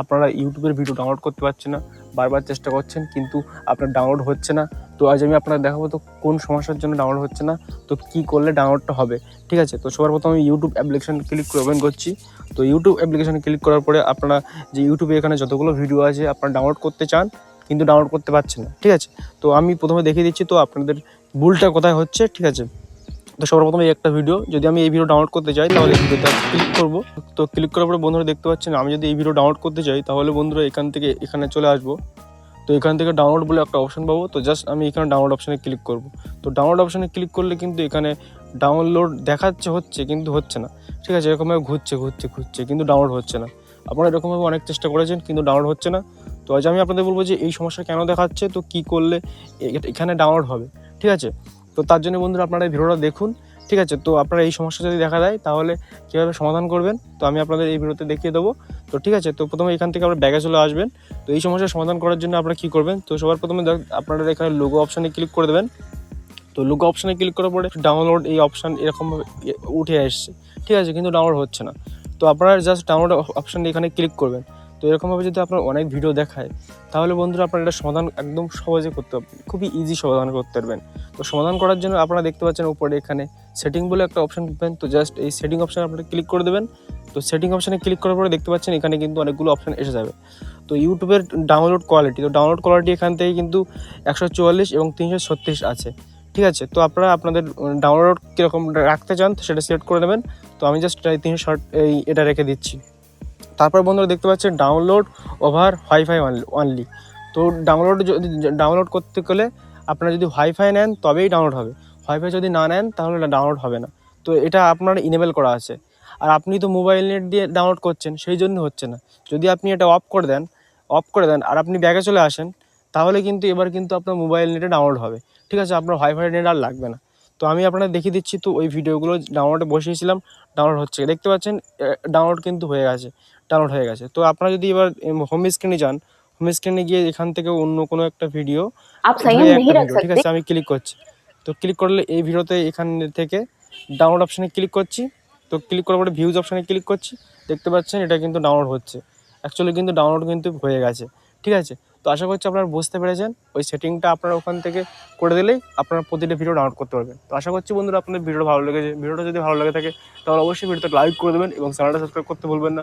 আপনারা ইউটিউবের video download করতে পারছেন না, বারবার চেষ্টা করছেন কিন্তু আপনার ডাউনলোড হচ্ছে না। তো আজ আমি আপনাকে দেখাবো তো কোন সমস্যার জন্য ডাউনলোড হচ্ছে না, তো কী করলে ডাউনলোডটা হবে। ঠিক আছে, তো সবার প্রথমে আমি ইউটিউব অ্যাপ্লিকেশন ক্লিক করে ওপেন করছি। তো ইউটিউব অ্যাপ্লিকেশানে ক্লিক করার পরে আপনারা যে ইউটিউবে এখানে যতগুলো ভিডিও আছে আপনারা ডাউনলোড করতে চান কিন্তু ডাউনলোড করতে পারছেন না। ঠিক আছে, তো আমি প্রথমে দেখিয়ে দিচ্ছি তো আপনাদের ভুলটা কোথায় হচ্ছে। ঠিক আছে, তো সবার প্রথমে একটা ভিডিও, যদি আমি এই ভিডিও ডাউনলোড করতে চাই তাহলে এই ভিডিওতে ক্লিক করব। তো ক্লিক করার পরে বন্ধুরা দেখতে পাচ্ছেন আমি যদি এই ভিডিও ডাউনলোড করতে চাই তাহলে বন্ধুরা এখান থেকে এখানে চলে আসবো। তো এখান থেকে ডাউনলোড বলে একটা অপশন পাবো, তো জাস্ট আমি এখানে ডাউনলোড অপশানে ক্লিক করব। তো ডাউনলোড অপশানে ক্লিক করলে কিন্তু এখানে ডাউনলোড দেখাচ্ছে হচ্ছে কিন্তু হচ্ছে না। ঠিক আছে, এরকমভাবে ঘুরছে কিন্তু ডাউনলোড হচ্ছে না। আপনারা এরকমভাবে অনেক চেষ্টা করেছেন কিন্তু ডাউনলোড হচ্ছে না। তো আজ আমি আপনাদের বলবো যে এই সমস্যা কেন দেখাচ্ছে, তো কী করলে এখানে ডাউনলোড হবে। ঠিক আছে, তো তার জন্য বন্ধুরা আপনারা এই ভিডিওটা দেখুন। ঠিক আছে, তো আপনারা এই সমস্যা যদি দেখা দেয় তাহলে কীভাবে সমাধান করবেন তো আমি আপনাদের এই ভিডিওতে দেখিয়ে দেবো। তো ঠিক আছে, তো প্রথমে এখান থেকে আপনারা ব্যাগে চলে আসবেন। তো এই সমস্যার সমাধান করার জন্য আপনারা কী করবেন, তো সবার প্রথমে আপনারা এখানে লোগো অপশানে ক্লিক করে দেবেন। তো লোগো অপশানে ক্লিক করার পরে ডাউনলোড এই অপশান এরকমভাবে উঠে আসছে। ঠিক আছে, কিন্তু ডাউনলোড হচ্ছে না। তো আপনারা জাস্ট ডাউনলোড অপশানে এখানে ক্লিক করবেন। তো এরকমভাবে যদি আপনার অনেক ভিডিও দেখায় তাহলে বন্ধুরা আপনারা এটা সমাধান একদম সহজে করতে পারবেন, খুবই ইজি সমাধান করতে পারবেন। তো সমাধান করার জন্য আপনারা দেখতে পাচ্ছেন উপরে এখানে সেটিং বলে একটা অপশান পাবেন। তো জাস্ট এই সেটিং অপশানে আপনারা ক্লিক করে দেবেন। তো সেটিং অপশানে ক্লিক করার পরে দেখতে পাচ্ছেন এখানে কিন্তু অনেকগুলো অপশান এসে যাবে। তো ইউটিউবের ডাউনলোড কোয়ালিটি, তো ডাউনলোড কোয়ালিটি এখান থেকে কিন্তু 144 এবং 336 আছে। ঠিক আছে, তো আপনারা আপনাদের ডাউনলোড কীরকম রাখতে চান তো সেটা সিলেক্ট করে নেবেন। তো আমি জাস্ট 360 এটা রেখে দিচ্ছি। তারপর বন্ধুরা দেখতে পাচ্ছেন ডাউনলোড ওভার ওয়াইফাই অনলি। তো ডাউনলোড করতে গেলে আপনারা যদি ওয়াইফাই নেন তবেই ডাউনলোড হবে, ওয়াইফাই যদি না নেন তাহলে ডাউনলোড হবে না। তো এটা আপনার ইনেবল করা আছে। আর আপনি তো মোবাইল নেট দিয়ে ডাউনলোড করছেন সেই জন্য হচ্ছে না। যদি আপনি এটা অফ করে দেন আর আপনি ব্যাগে চলে আসেন তাহলে কিন্তু এবার কিন্তু আপনার মোবাইল নেটে ডাউনলোড হবে। ঠিক আছে, আপনার ওয়াইফাই নেট আর লাগবে না। তো আমি আপনাদের দেখিয়ে দিচ্ছি। তো ওই ভিডিওগুলো ডাউনলোডে বসিয়েছিলাম, ডাউনলোড হচ্ছে, দেখতে পাচ্ছেন ডাউনলোড কিন্তু হয়ে গেছে। তো আপনারা যদি এবার হোম স্ক্রিনে যান, হোম স্ক্রিনে গিয়ে এখান থেকে অন্য কোনো একটা ভিডিও, ঠিক আছে আমি ক্লিক করছি। তো ক্লিক করলে এই ভিডিওতে এখান থেকে ডাউনলোড অপশানে ক্লিক করছি। তো ক্লিক করার পরে ভিউজ অপশানে ক্লিক করছি, দেখতে পাচ্ছেন এটা কিন্তু ডাউনলোড হচ্ছে। অ্যাকচুয়ালি কিন্তু ডাউনলোড কিন্তু হয়ে গেছে। ঠিক আছে, তো আশা করছি আপনারা বুঝতে পেরেছেন। ওই সেটিংটা আপনারা ওখান থেকে করে দিলেই আপনারা প্রতিটা ভিডিও ডাউনলোড করতে পারবেন। তো আশা করছি বন্ধুরা আপনাদের ভিডিওটা ভালো লেগেছে। ভিডিওটা যদি ভালো লাগে থাকে তাহলে অবশ্যই ভিডিওতে লাইক করে দেবেন এবং চ্যানেলটা সাবস্ক্রাইব করতে ভুলবেন না।